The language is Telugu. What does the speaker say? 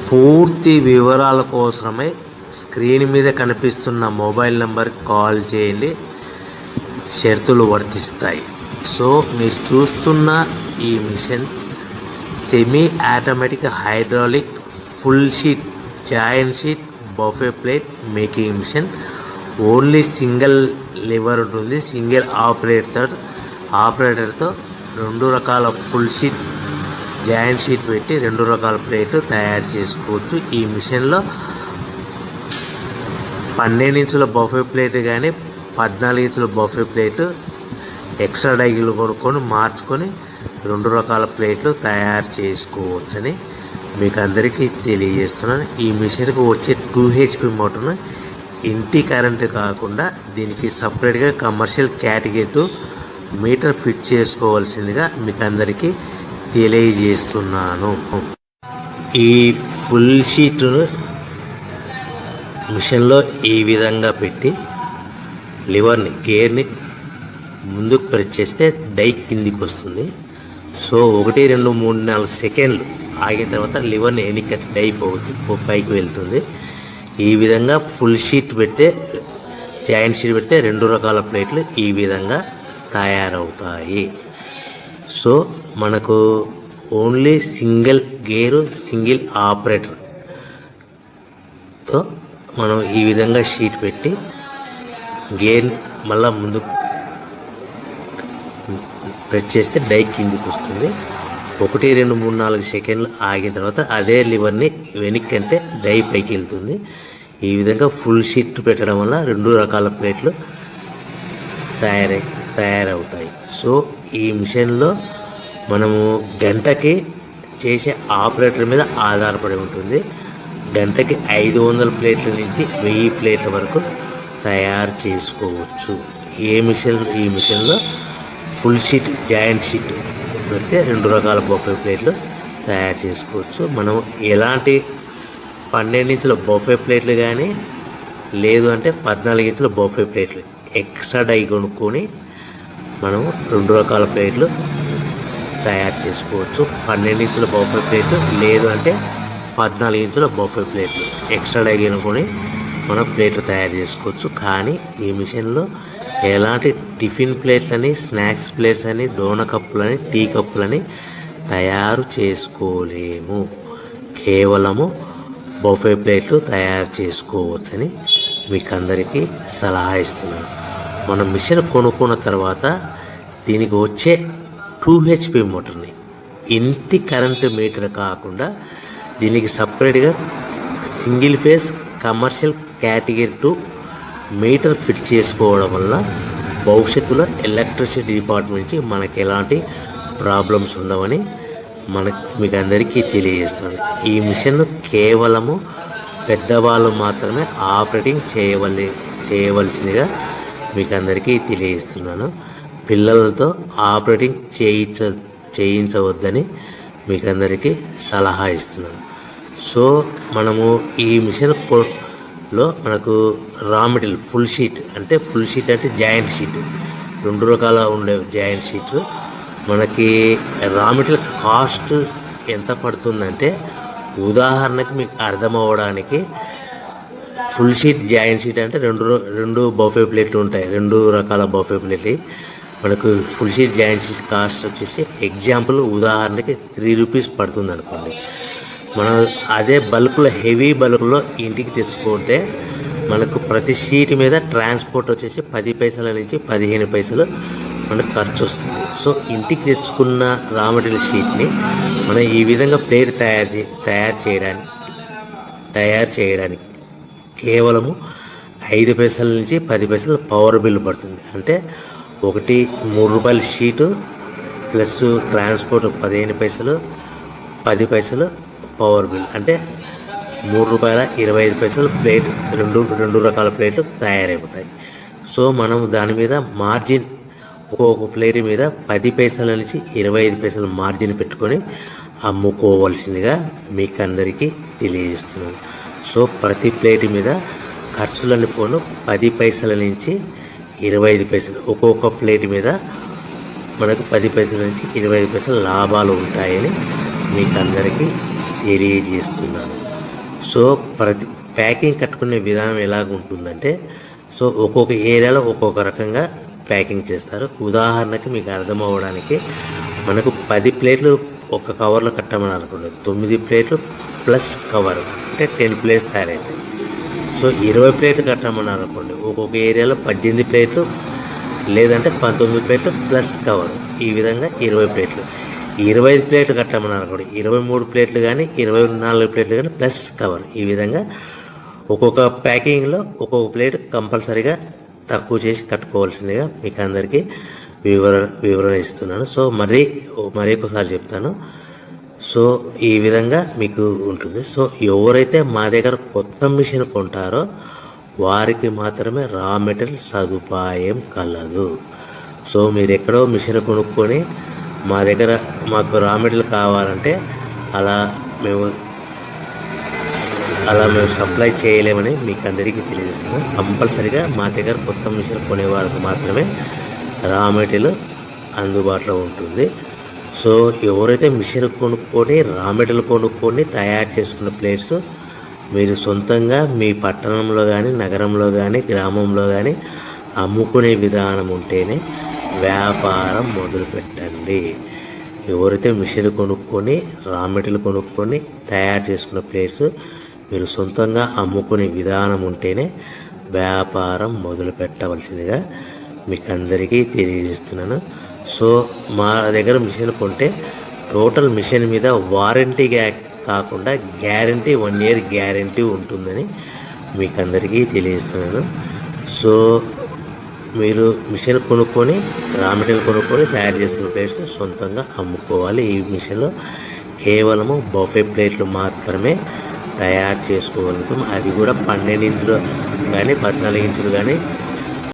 పూర్తి వివరాల కోసమై స్క్రీన్ మీద కనిపిస్తున్న మొబైల్ నెంబర్కి కాల్ చేయండి, షరతులు వర్తిస్తాయి. సో మీరు చూస్తున్న ఈ machine semi automatic hydraulic full sheet joint sheet buffet plate making machine. Only single lever ఉంటుంది. సింగిల్ ఆపరేటర్తో 2 రకాల ఫుల్ షీట్ జాయింట్ షీట్ పెట్టి 2 రకాల ప్లేట్లు తయారు చేసుకోవచ్చు. ఈ మిషన్లో 12 ఇంచుల బఫే ప్లేట్ కానీ 14 ఇంచుల బఫే ప్లేట్ ఎక్స్ట్రా డైలు కొనుక్కొని మార్చుకొని 2 రకాల ప్లేట్లు తయారు చేసుకోవచ్చని మీకు అందరికీ తెలియజేస్తున్నాను. ఈ మిషన్కి వచ్చే 2 HP మోటార్ను ఇంటి కరెంటు కాకుండా దీనికి సపరేట్గా కమర్షియల్ కేటగిరీ 2 మీటర్ ఫిట్ చేసుకోవాల్సిందిగా మీకు అందరికీ తెలియజేస్తున్నాను. ఈ ఫుల్ షీట్ను మిషన్లో ఈ విధంగా పెట్టి గేర్ని ముందుకు ప్రెస్ చేస్తే డై కిందికి వస్తుంది. సో 1 2 3 4 సెకండ్లు ఆగిన తర్వాత లివర్ని ఎన్నికట్టి డై పైకి వెళ్తుంది. ఈ విధంగా ఫుల్ షీట్ పెడితే జాయింట్ షీట్ పెడితే 2 రకాల ప్లేట్లు ఈ విధంగా తయారవుతాయి. సో మనకు ఓన్లీ సింగిల్ గేరు సింగిల్ ఆపరేటర్తో మనం ఈ విధంగా షీట్ పెట్టి గేర్ని మళ్ళీ ముందుకు ప్రెస్ చేస్తే డై కిందికి వస్తుంది. 1 2 3 4 సెకండ్లు ఆగిన తర్వాత అదే లివర్ని వెనక్కి అంటే డై పైకి వెళ్తుంది. ఈ విధంగా ఫుల్ షీట్ పెట్టడం వల్ల 2 రకాల ప్లేట్లు తయారవుతాయి. సో ఈ మిషన్లో మనము గంటకి చేసే ఆపరేటర్ మీద ఆధారపడి ఉంటుంది. గంటకి 500 ప్లేట్ల నుంచి 1000 ప్లేట్ల వరకు తయారు చేసుకోవచ్చు. ఈ మిషన్లో ఫుల్ షీట్ జాయింట్ షీట్ పెడితే 2 రకాల బఫే ప్లేట్లు తయారు చేసుకోవచ్చు. మనం ఎలాంటి 12 ఇంచుల బఫే ప్లేట్లు కానీ లేదు అంటే 14 ఇంచుల బఫే ప్లేట్లు ఎక్స్ట్రా డై కొనుక్కొని మనం 2 రకాల ప్లేట్లు తయారు చేసుకోవచ్చు. 12 ఇంచుల బఫే ప్లేట్లు లేదు అంటే 14 ఇంచుల బఫే ప్లేట్లు ఎక్స్ట్రా డై కొనుక్కొని మనం ప్లేట్లు తయారు చేసుకోవచ్చు. కానీ ఈ మిషన్లో ఎలాంటి టిఫిన్ ప్లేట్లని, స్నాక్స్ ప్లేట్స్ అని, డోనా కప్పులని, టీ కప్పులని తయారు చేసుకోలేము. కేవలము బఫే ప్లేట్లు తయారు చేసుకోవచ్చని మీకు అందరికీ సలహా ఇస్తున్నాను. మనం మిషన్ కొనుక్కున్న తర్వాత దీనికి వచ్చే 2 HP మోటార్ని ఇంటి కరెంటు మీటర్ కాకుండా దీనికి సపరేట్గా single phase commercial category 2 metre fit చేసుకోవడం వల్ల భవిష్యత్తులో ఎలక్ట్రిసిటీ డిపార్ట్మెంట్ నుంచి మనకి ఎలాంటి ప్రాబ్లమ్స్ ఉండవని మీకు అందరికీ తెలియజేస్తుంది. ఈ మిషన్ కేవలము పెద్దవాళ్ళు మాత్రమే ఆపరేటింగ్ చేయవలసిందిగా మీకు అందరికీ తెలియజేస్తున్నాను. పిల్లలతో ఆపరేటింగ్ చేయించవద్దని మీకు అందరికీ సలహా ఇస్తున్నాను. సో మనము ఈ మిషన్లో మనకు రా మెటీరియల్ ఫుల్ షీట్ అంటే జాయింట్ షీట్ 2 రకాల ఉండే జాయింట్ షీట్ మనకి రా మెటీరియల్ కాస్ట్ ఎంత పడుతుందంటే ఉదాహరణకి మీకు అర్థమవడానికి ఫుల్ షీట్ జాయింట్ షీట్ అంటే 2 బఫే ప్లేట్లు ఉంటాయి. 2 రకాల బఫే ప్లేట్లు మనకు full sheet joint sheet cost వచ్చేసి ఎగ్జాంపుల్ ఉదాహరణకి 3 రూపీస్ పడుతుంది అనుకోండి. మనం అదే బల్క్లో హెవీ బల్క్లో ఇంటికి తెచ్చుకుంటే మనకు ప్రతి షీట్ మీద ట్రాన్స్పోర్ట్ వచ్చేసి 10 పైసల నుంచి 15 పైసలు మనకు ఖర్చు వస్తుంది. సో ఇంటికి తెచ్చుకున్న రా మెటీరియల్ షీట్ని మనం ఈ విధంగా ప్లేట్ తయారు చేయడానికి కేవలము 5 పైసల నుంచి 10 పైసలు పవర్ బిల్ పడుతుంది. అంటే 3 రూపాయల షీటు ప్లస్ ట్రాన్స్పోర్ట్ 15 పైసలు 10 పైసలు పవర్ బిల్ అంటే 3 రూపాయల 25 పైసలు ప్లేట్ 2 రకాల ప్లేట్లు తయారైపోతాయి. సో మనం దాని మీద మార్జిన్ ఒక్కొక్క ప్లేట్ మీద 10 పైసల నుంచి 25 పైసలు మార్జిన్ పెట్టుకొని అమ్ముకోవాల్సిందిగా మీకు అందరికీ తెలియజేస్తున్నాను. సో ప్రతి ప్లేట్ మీద ఖర్చులన్నీ పోను 10 పైసల నుంచి 25 పైసలు ఒక్కొక్క ప్లేట్ మీద మనకు 10 పైసల నుంచి 25 పైసలు లాభాలు ఉంటాయని మీకు అందరికీ తెలియజేస్తున్నాను. సో ప్రతి ప్యాకింగ్ కట్టుకునే విధానం ఎలాగ ఉంటుందంటే, సో ఒక్కొక్క ఏరియాలో ఒక్కొక్క రకంగా ప్యాకింగ్ చేస్తారు. ఉదాహరణకి మీకు అర్థం అవ్వడానికి, మనకు 10 ప్లేట్లు ఒక కవర్లో కట్టమని అనుకోండి, 9 ప్లేట్లు ప్లస్ కవర్ అంటే 10 ప్లేట్స్ తయారవుతాయి. సో 20 ప్లేట్లు కట్టమని అనుకోండి, ఒక్కొక్క ఏరియాలో 18 ప్లేట్లు లేదంటే 19 ప్లేట్లు ప్లస్ కవర్, ఈ విధంగా 20 ప్లేట్లు. 25 ప్లేట్లు కట్టమని అనుకోండి, 23 ప్లేట్లు కానీ 24 ప్లేట్లు కానీ ప్లస్ కవర్, ఈ విధంగా ఒక్కొక్క ప్యాకింగ్లో ఒక్కొక్క ప్లేట్ కంపల్సరీగా తక్కువ చేసి కట్టుకోవాల్సిందిగా మీకు అందరికీ వివరణ ఇస్తున్నాను. సో మరి ఒకసారి చెప్తాను. సో ఈ విధంగా మీకు ఉంటుంది. సో ఎవరైతే మా దగ్గర కొత్త మిషన్ కొంటారో వారికి మాత్రమే రా మెటీరియల్ సదుపాయం కలదు. సో మీరు ఎక్కడో మిషన్ కొనుక్కొని మా దగ్గర మాకు రా మెటీరియల్ కావాలంటే అలా మేము సప్లై చేయలేమని మీకు అందరికీ తెలియజేస్తున్నాం. కంపల్సరీగా మా దగ్గర కొత్త మిషన్ కొనే వారికి మాత్రమే రా మెటీరియల్ అందుబాటులో ఉంటుంది. సో ఎవరైతే మిషన్ కొనుక్కొని రా మెటీరియల్ కొనుక్కొని తయారు చేసుకున్న ప్లేట్స్ మీరు సొంతంగా మీ పట్టణంలో కానీ నగరంలో కానీ గ్రామంలో కానీ అమ్ముకునే విధానం ఉంటేనే వ్యాపారం మొదలుపెట్టండి. ఎవరైతే మిషన్ కొనుక్కొని రా మెటీరియల్ కొనుక్కొని తయారు చేసుకున్న ప్లేట్స్ మీరు సొంతంగా అమ్ముకునే విధానం ఉంటేనే వ్యాపారం మొదలు పెట్టవలసిందిగా మీకు అందరికీ తెలియజేస్తున్నాను. సో మా దగ్గర మిషన్ కొంటే టోటల్ మిషన్ మీద వారంటీ కాకుండా గ్యారంటీ 1 year గ్యారంటీ ఉంటుందని మీకు అందరికీ తెలియజేస్తున్నాను. సో మీరు మిషన్ కొనుక్కొని రా మెటీరియల్ కొనుక్కొని తయారు చేసుకున్న ప్లేట్స్ సొంతంగా అమ్ముకోవాలి. ఈ మిషన్లో కేవలము బఫే ప్లేట్లు మాత్రమే తయారు చేసుకోగలుగుతాం. అది కూడా 12 ఇంచులు కానీ 14 ఇంచులు కానీ